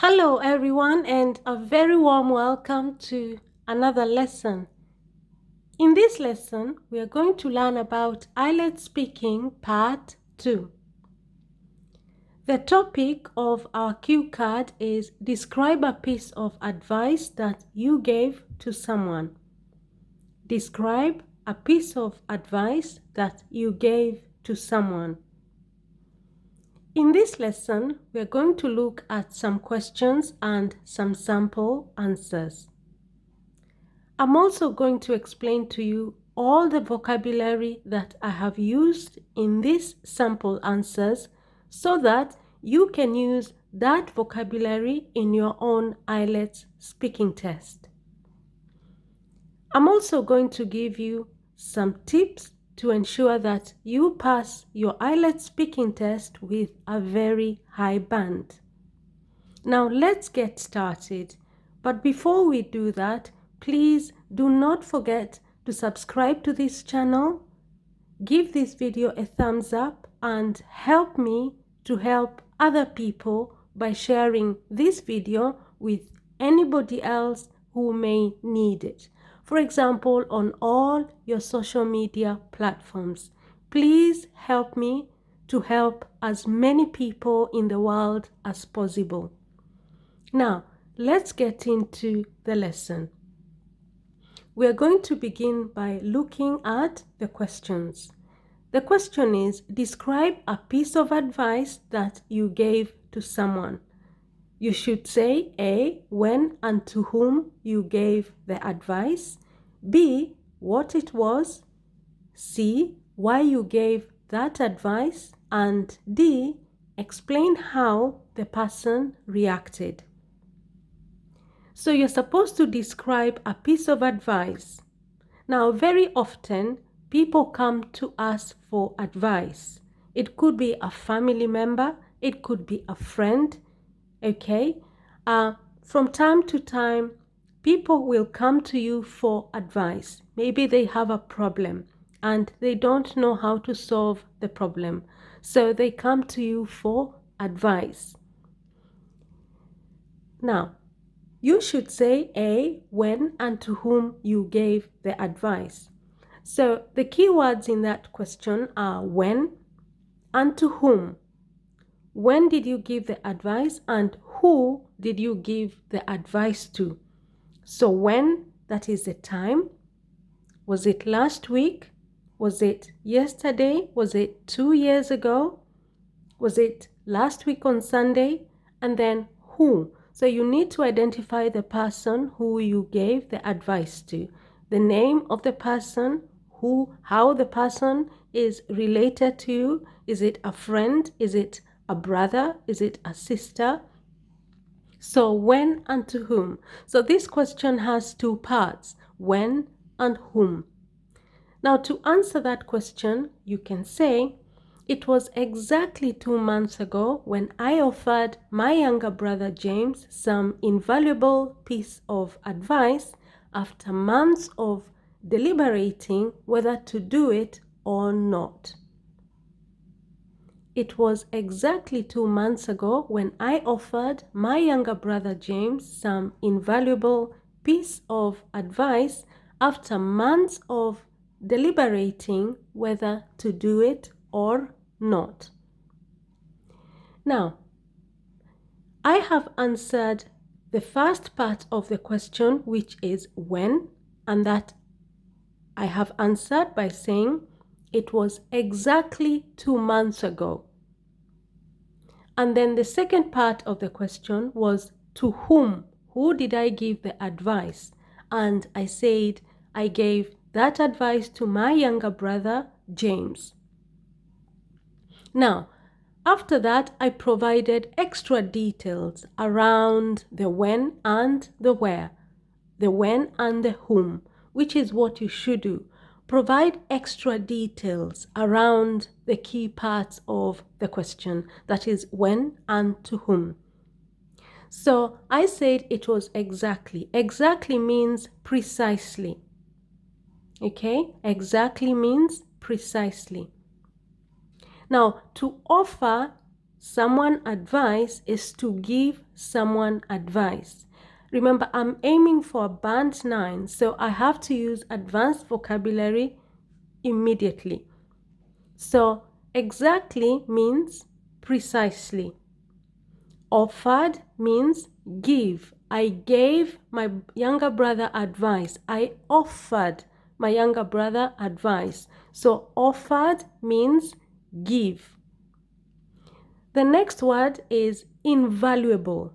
Hello everyone and a very warm welcome to another lesson. In this lesson, we are going to learn about IELTS Speaking Part 2. The topic of our cue card is describe a piece of advice that you gave to someone. Describe a piece of advice that you gave to someone. In this lesson, we are going to look at some questions and some sample answers. I'm also going to explain to you all the vocabulary that I have used in these sample answers so that you can use that vocabulary in your own IELTS speaking test. I'm also going to give you some tips to ensure that you pass your IELTS speaking test with a very high band. Now let's get started. But before we do that, please do not forget to subscribe to this channel, give this video a thumbs up, and help me to help other people by sharing this video with anybody else who may need it. For example, on all your social media platforms. Please help me to help as many people in the world as possible. Now, let's get into the lesson. We are going to begin by looking at the questions. The question is, describe a piece of advice that you gave to someone. You should say A, when and to whom you gave the advice, B, what it was, C, why you gave that advice, and D, explain how the person reacted. So you're supposed to describe a piece of advice. Now, very often, people come to us for advice. It could be a family member, it could be a friend, okay? From time to time, people will come to you for advice. Maybe they have a problem and they don't know how to solve the problem. So they come to you for advice. Now, you should say A, when and to whom you gave the advice. So the key words in that question are when and to whom. When did you give the advice and who did you give the advice to? So when, that is the time. Was it last week? Was it yesterday? Was it 2 years ago? Was it last week on Sunday? And then who? So you need to identify the person who you gave the advice to. The name of the person, how the person is related to you. Is it a friend? Is it a brother? Is it a sister? So when and to whom. So this question has two parts, when and whom. Now to answer that question, you can say, it was exactly 2 months ago when I offered my younger brother James some invaluable piece of advice after months of deliberating whether to do it or not. It was exactly 2 months ago when I offered my younger brother James some invaluable piece of advice after months of deliberating whether to do it or not. Now, I have answered the first part of the question, which is when, and that I have answered by saying it was exactly 2 months ago. And then the second part of the question was to whom? Who did I give the advice? And I said I gave that advice to my younger brother, James. Now, after that, I provided extra details around the when and the where, the when and the whom, which is what you should do. Provide extra details around the key parts of the question, that is when and to whom. So I said it was exactly. Exactly means precisely. Okay, exactly means precisely. Now, to offer someone advice is to give someone advice. Remember, I'm aiming for band 9, so I have to use advanced vocabulary immediately. So exactly means precisely. Offered means give. I gave my younger brother advice. I offered my younger brother advice. So offered means give. The next word is invaluable.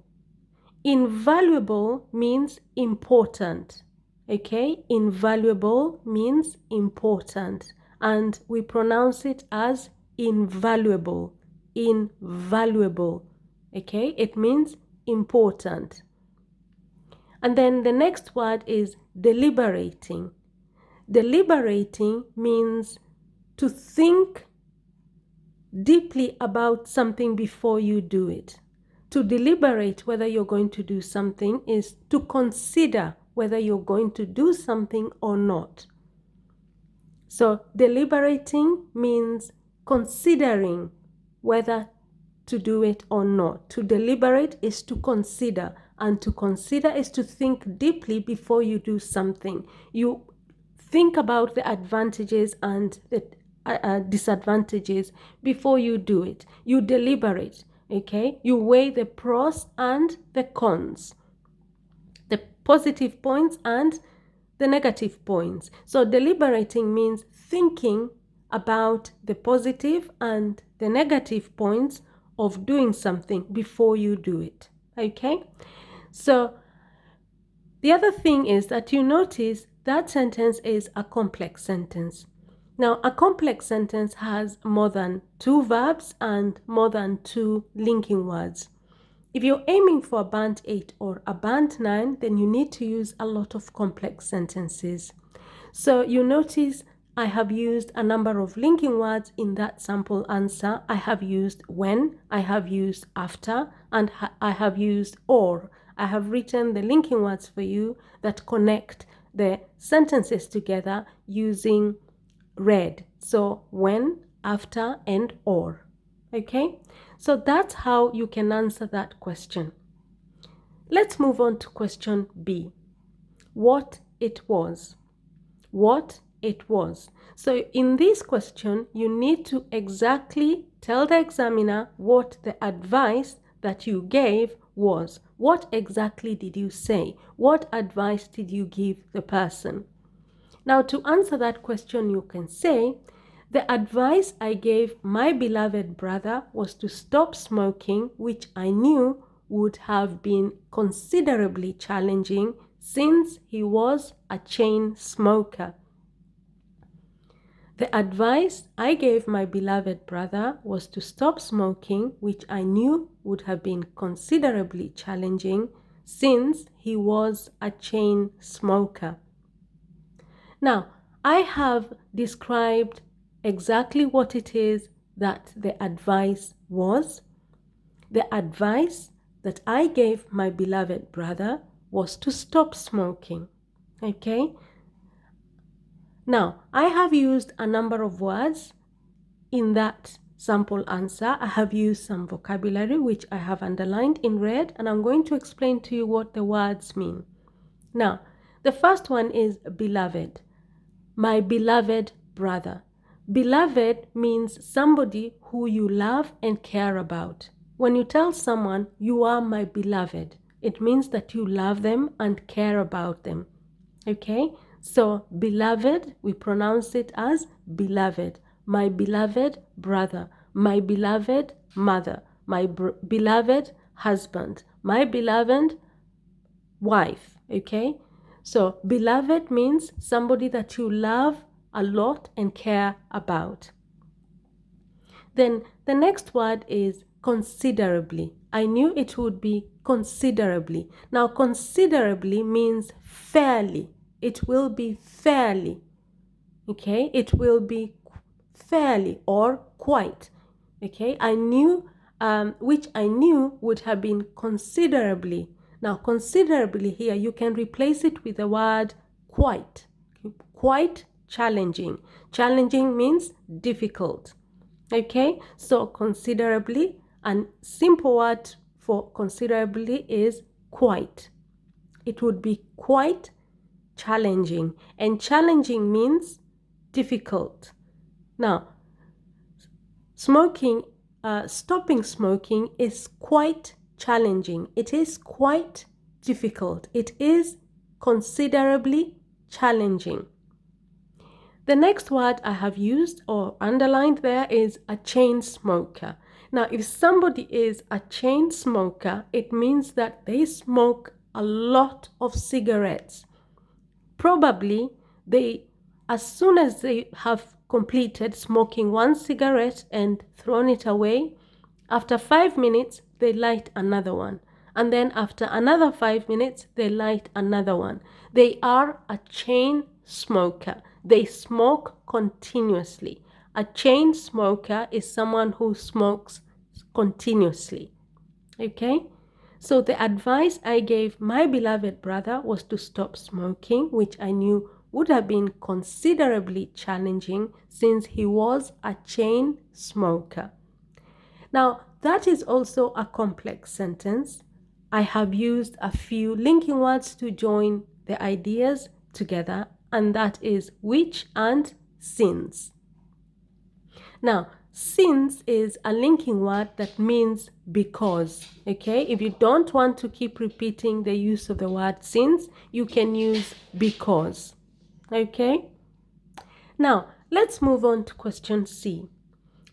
Invaluable means important. Okay, invaluable means important, and we pronounce it as invaluable. Invaluable. Okay, it means important. And then the next word is deliberating. Deliberating means to think deeply about something before you do it. To deliberate whether you're going to do something is to consider whether you're going to do something or not. So deliberating means considering whether to do it or not. To deliberate is to consider, and to consider is to think deeply before you do something. You think about the advantages and the disadvantages before you do it. You deliberate, okay? You weigh the pros and the cons, the positive points and the negative points. So deliberating means thinking about the positive and the negative points of doing something before you do it. Okay? So the other thing is that you notice that sentence is a complex sentence. Now, a complex sentence has more than 2 verbs and more than 2 linking words. If you're aiming for a band 8 or a band 9, then you need to use a lot of complex sentences. So you notice I have used a number of linking words in that sample answer. I have used when, I have used after, and I have used or. I have written the linking words for you that connect the sentences together using red. So when, after, and or. Okay? So that's how you can answer that question. Let's move on to question B. What it was. What it was. So in this question, you need to exactly tell the examiner what the advice that you gave was. What exactly did you say? What advice did you give the person? Now, to answer that question, you can say, the advice I gave my beloved brother was to stop smoking, which I knew would have been considerably challenging since he was a chain smoker. The advice I gave my beloved brother was to stop smoking, which I knew would have been considerably challenging since he was a chain smoker. Now, I have described exactly what it is that the advice was. The advice that I gave my beloved brother was to stop smoking. Okay? Now, I have used a number of words in that sample answer. I have used some vocabulary which I have underlined in red, and I'm going to explain to you what the words mean. Now, the first one is beloved. My beloved brother. Beloved means somebody who you love and care about. When you tell someone, you are my beloved, it means that you love them and care about them. Okay? So, beloved, we pronounce it as beloved. My beloved brother, my beloved mother, my beloved husband, my beloved wife. Okay? So, beloved means somebody that you love a lot and care about. Then the next word is considerably. I knew it would be considerably. Now, considerably means fairly. It will be fairly. Okay? It will be fairly or quite. Okay? I knew, which I knew would have been considerably. Now, considerably here, you can replace it with the word quite. Quite challenging. Challenging means difficult. Okay, so considerably, And simple word for considerably is quite. It would be quite challenging, and challenging means difficult. Now, stopping smoking is quite challenging. It is quite difficult. It is considerably challenging. The next word I have used or underlined there is a chain smoker. Now, if somebody is a chain smoker, it means that they smoke a lot of cigarettes. Probably as soon as they have completed smoking one cigarette and thrown it away, after 5 minutes, they light another one. And then after another 5 minutes, they light another one. They are a chain smoker. They smoke continuously. A chain smoker is someone who smokes continuously. Okay? So the advice I gave my beloved brother was to stop smoking, which I knew would have been considerably challenging since he was a chain smoker. Now, that is also a complex sentence. I have used a few linking words to join the ideas together, and that is which and since. Now, since is a linking word that means because, okay? If you don't want to keep repeating the use of the word since, you can use because, okay? Now, let's move on to question C.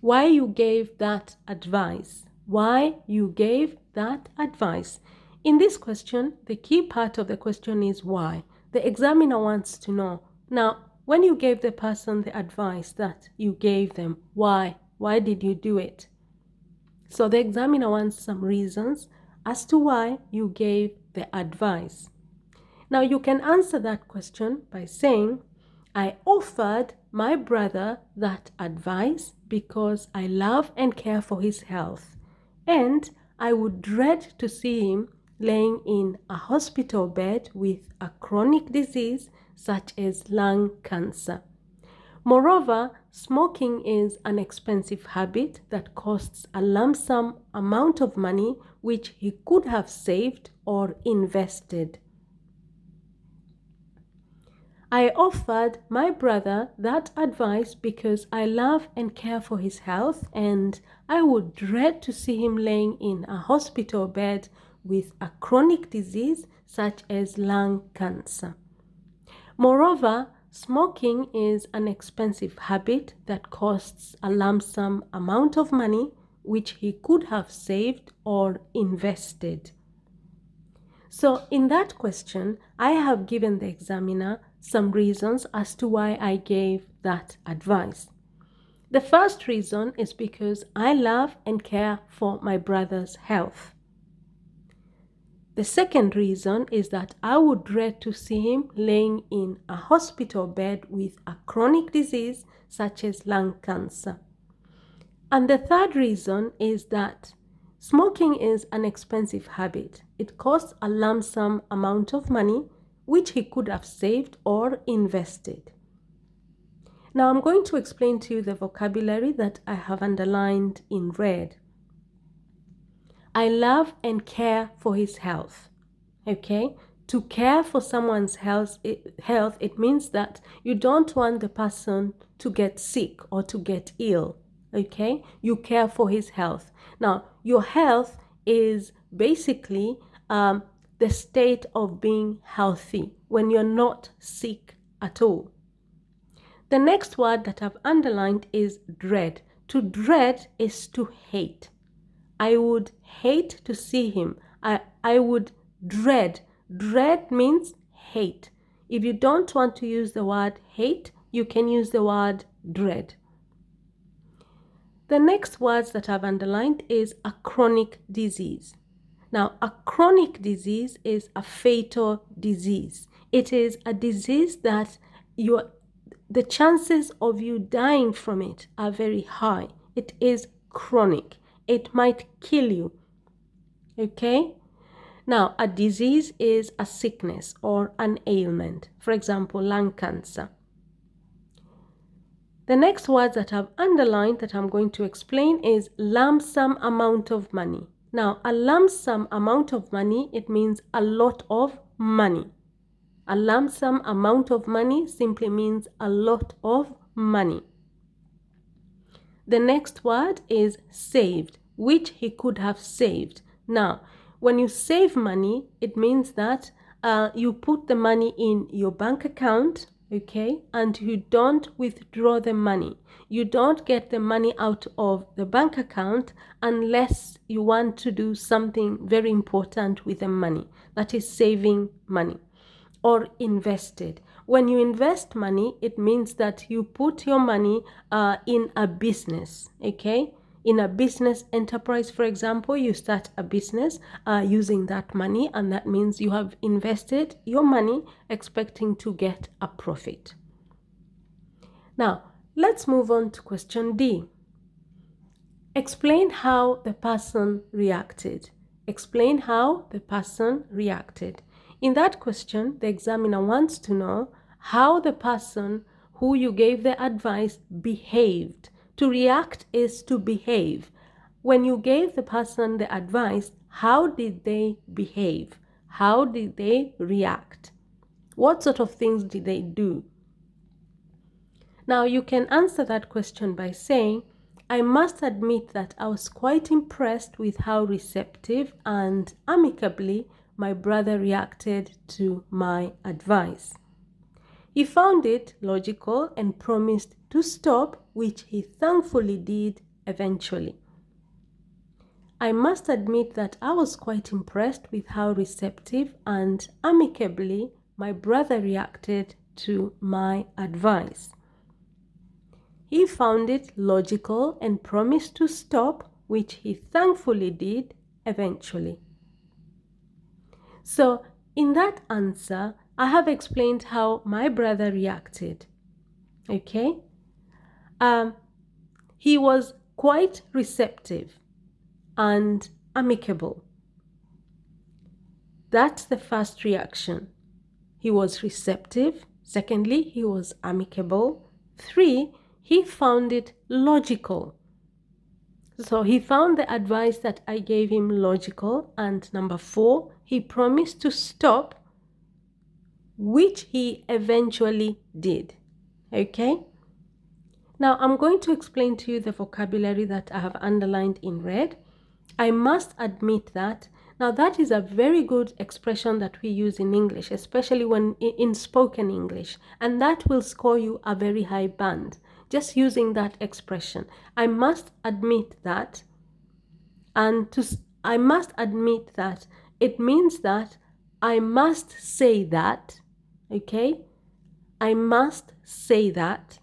Why you gave that advice? Why you gave that advice? In this question, the key part of the question is why. The examiner wants to know. Now, when you gave the person the advice that you gave them, why? Why did you do it? So the examiner wants some reasons as to why you gave the advice. Now, you can answer that question by saying, I offered my brother that advice because I love and care for his health, and I would dread to see him laying in a hospital bed with a chronic disease such as lung cancer. Moreover, smoking is an expensive habit that costs a lump sum amount of money which he could have saved or invested. I offered my brother that advice because I love and care for his health, and I would dread to see him laying in a hospital bed with a chronic disease such as lung cancer. Moreover, smoking is an expensive habit that costs a lump sum amount of money which he could have saved or invested. So in that question, I have given the examiner some reasons as to why I gave that advice. The first reason is because I love and care for my brother's health. The second reason is that I would dread to see him laying in a hospital bed with a chronic disease such as lung cancer. And the third reason is that smoking is an expensive habit. It costs a lump sum amount of money which he could have saved or invested. Now I'm going to explain to you the vocabulary that I have underlined in red. I love and care for his health. Okay? To care for someone's health, it means that you don't want the person to get sick or to get ill. Okay? You care for his health. Now, your health is basically the state of being healthy when you're not sick at all. The next word that I've underlined is dread. To dread is to hate. I would hate to see him. I would dread. Dread means hate. If you don't want to use the word hate, you can use the word dread. The next words that I've underlined is a chronic disease. Now, a chronic disease is a fatal disease. It is a disease that the chances of you dying from it are very high. It is chronic. It might kill you. Okay? Now, a disease is a sickness or an ailment. For example, lung cancer. The next words that I've underlined that I'm going to explain is lump sum amount of money. Now, a lump sum amount of money, it means a lot of money. A lump sum amount of money simply means a lot of money. The next word is saved, which he could have saved. Now, when you save money, it means that you put the money in your bank account, okay, and you don't withdraw the money. You don't get the money out of the bank account unless you want to do something very important with the money. That is saving money or invested. When you invest money, it means that you put your money in a business, okay? In a business enterprise, for example, you start a business using that money, and that means you have invested your money expecting to get a profit. Now, let's move on to question D. Explain how the person reacted. Explain how the person reacted. In that question, the examiner wants to know how the person who you gave the advice behaved. To react is to behave. When you gave the person the advice, how did they behave? How did they react? What sort of things did they do? Now, you can answer that question by saying, I must admit that I was quite impressed with how receptive and amicably my brother reacted to my advice. He found it logical and promised to stop, which he thankfully did eventually. I must admit that I was quite impressed with how receptive and amicably my brother reacted to my advice. He found it logical and promised to stop, which he thankfully did eventually. So, in that answer, I have explained how my brother reacted. Okay? He was quite receptive and amicable. That's the first reaction. He was receptive. Secondly, he was amicable. 3, he found it logical. So he found the advice that I gave him logical. And number 4, he promised to stop, which he eventually did. Okay? Now I'm going to explain to you the vocabulary that I have underlined in red. I must admit that. Now that is a very good expression that we use in English, especially when in spoken English, and that will score you a very high band. Just using that expression. I must admit that, and I must admit that, it means that I must say that, okay? I must say that.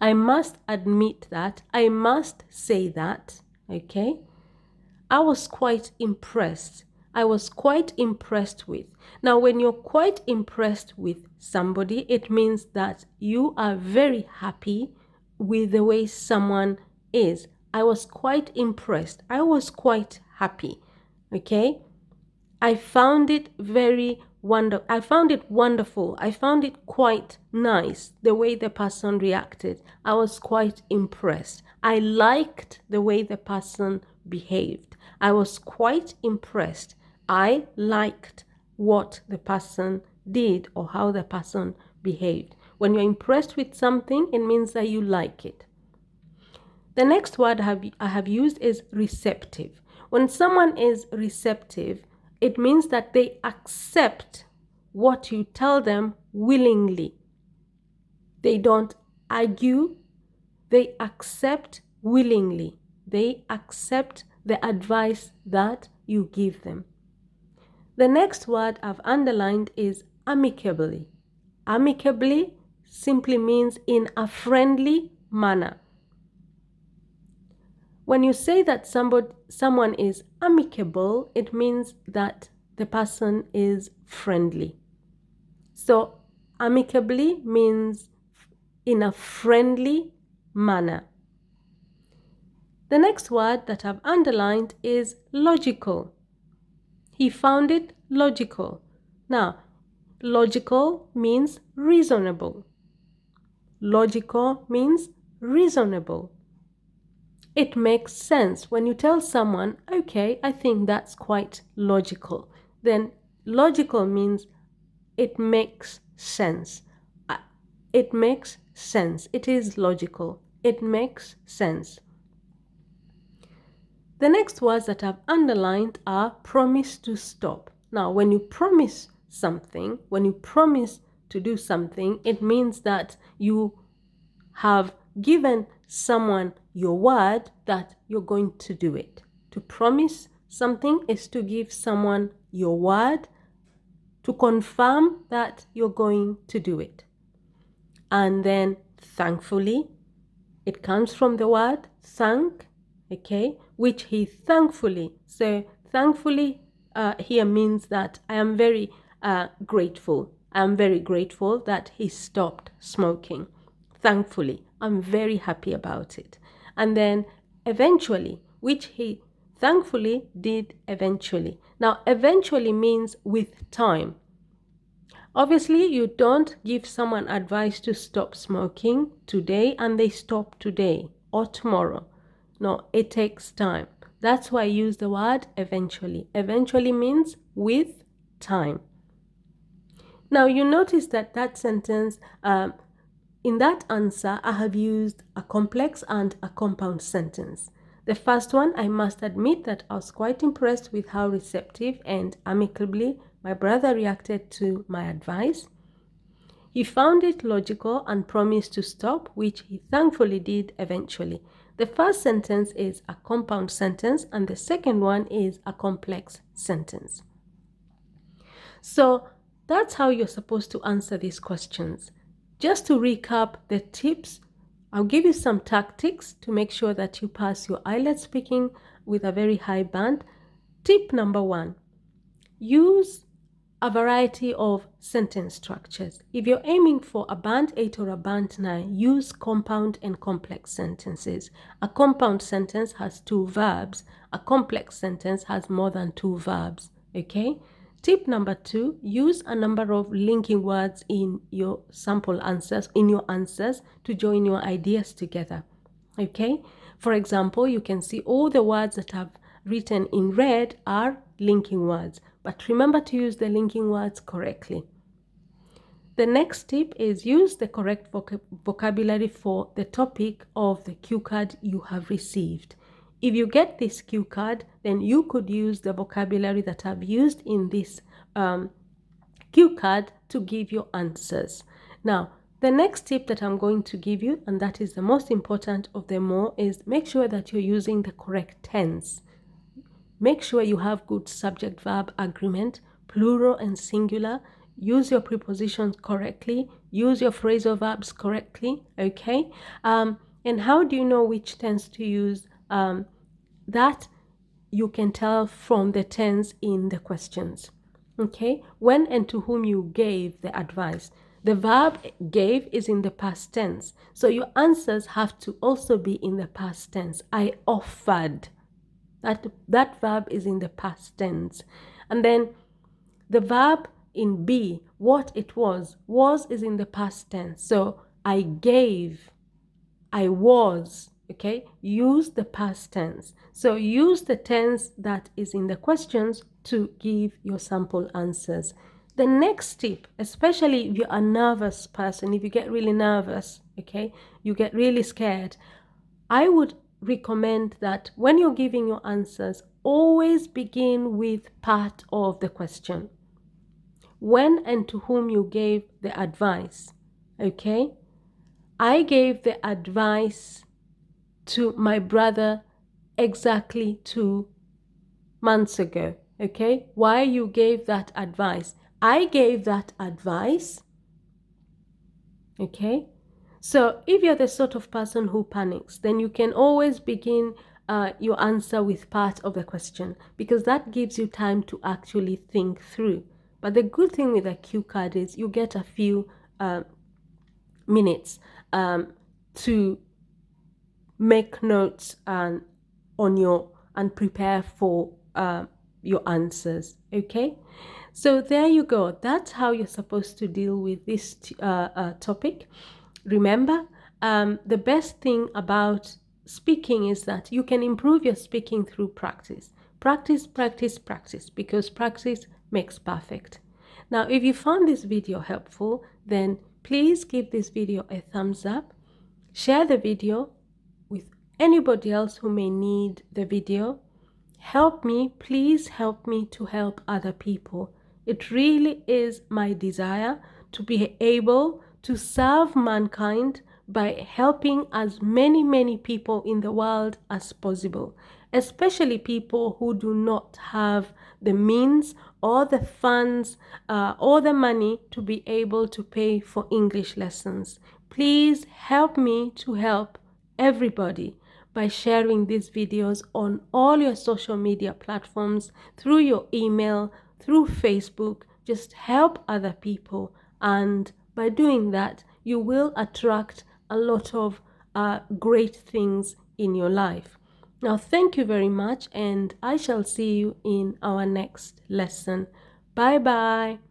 I must admit that. I must say that, okay? I was quite impressed. I was quite impressed with. Now, when you're quite impressed with somebody, it means that you are very happy with the way someone is. I was quite impressed. I was quite happy. Okay? I found it wonderful. I found it quite nice the way the person reacted. I was quite impressed. I liked the way the person behaved. I was quite impressed. I liked what the person did or how the person behaved. When you're impressed with something, it means that you like it. The next word I have used is receptive. When someone is receptive, it means that they accept what you tell them willingly. They don't argue. They accept willingly. They accept the advice that you give them. The next word I've underlined is amicably. Amicably simply means in a friendly manner. When you say that someone is amicable, it means that the person is friendly. So amicably means in a friendly manner. The next word that I've underlined is logical. He found it logical. Now, logical means reasonable. logical means reasonable. It makes sense. When you tell someone, okay, I think that's quite logical, then logical means it makes sense. It makes sense. It is logical. It makes sense. The next words that I've underlined are promise to stop. Now, when you promise something, when you promise to do something, it means that you have given someone your word that you're going to do it. To promise something is to give someone your word to confirm that you're going to do it. And then thankfully, it comes from the word thank, okay, which he thankfully. So thankfully here means that I am very grateful. I am very grateful that he stopped smoking. Thankfully, I'm very happy about it. And then eventually, which he thankfully did eventually. Now, eventually means with time. Obviously, you don't give someone advice to stop smoking today and they stop today or tomorrow. No, it takes time. That's why I use the word eventually. Eventually means with time. Now, you notice that that sentence, in that answer, I have used a complex and a compound sentence. The first one, I must admit that I was quite impressed with how receptive and amicably my brother reacted to my advice. He found it logical and promised to stop, which he thankfully did eventually. The first sentence is a compound sentence and the second one is a complex sentence. So that's how you're supposed to answer these questions. Just to recap the tips, I'll give you some tactics to make sure that you pass your IELTS speaking with a very high band. Tip number 1, use a variety of sentence structures. If you're aiming for a band 8 or a band 9, use compound and complex sentences. A compound sentence has 2 verbs. A complex sentence has more than 2 verbs. Okay? Tip number 2, use a number of linking words in your sample answers, in your answers, to join your ideas together. Okay? For example, you can see all the words that I've written in red are linking words, but remember to use the linking words correctly. The next tip is use the correct vocabulary for the topic of the cue card you have received. If you get this cue card, then you could use the vocabulary that I've used in this cue card to give your answers. Now, the next tip that I'm going to give you, and that is the most important of them all, is make sure that you're using the correct tense. Make sure you have good subject-verb agreement, plural and singular. Use your prepositions correctly. Use your phrasal verbs correctly, okay? And how do you know which tense to use? That you can tell from the tense in the questions, okay? When and to whom you gave the advice. The verb gave is in the past tense, so your answers have to also be in the past tense. I offered. That verb is in the past tense. And then the verb in be, what it was is in the past tense. So I gave, I was, okay? Use the past tense. So use the tense that is in the questions to give your sample answers. The next tip, especially if you're a nervous person, if you get really nervous, okay, you get really scared, I would recommend that when you're giving your answers, always begin with part of the question. When and to whom you gave the advice, okay? I gave the advice to my brother exactly 2 months ago, okay? Why you gave that advice? I gave that advice, okay? So if you're the sort of person who panics, then you can always begin your answer with part of the question, because that gives you time to actually think through. But the good thing with a cue card is you get a few minutes to make notes and prepare for your answers, okay? So there you go. That's how you're supposed to deal with this topic. Remember, the best thing about speaking is that you can improve your speaking through practice. Practice, practice, practice, because practice makes perfect. Now, if you found this video helpful, then please give this video a thumbs up. Share the video with anybody else who may need the video. Help me, please help me to help other people. It really is my desire to be able to serve mankind by helping as many people in the world as possible, especially people who do not have the means or the funds or the money to be able to pay for English lessons. Please help me to help everybody by sharing these videos on all your social media platforms, through your email, through Facebook. Just help other people, and by doing that, you will attract a lot of great things in your life. Now, thank you very much, and I shall see you in our next lesson. Bye bye.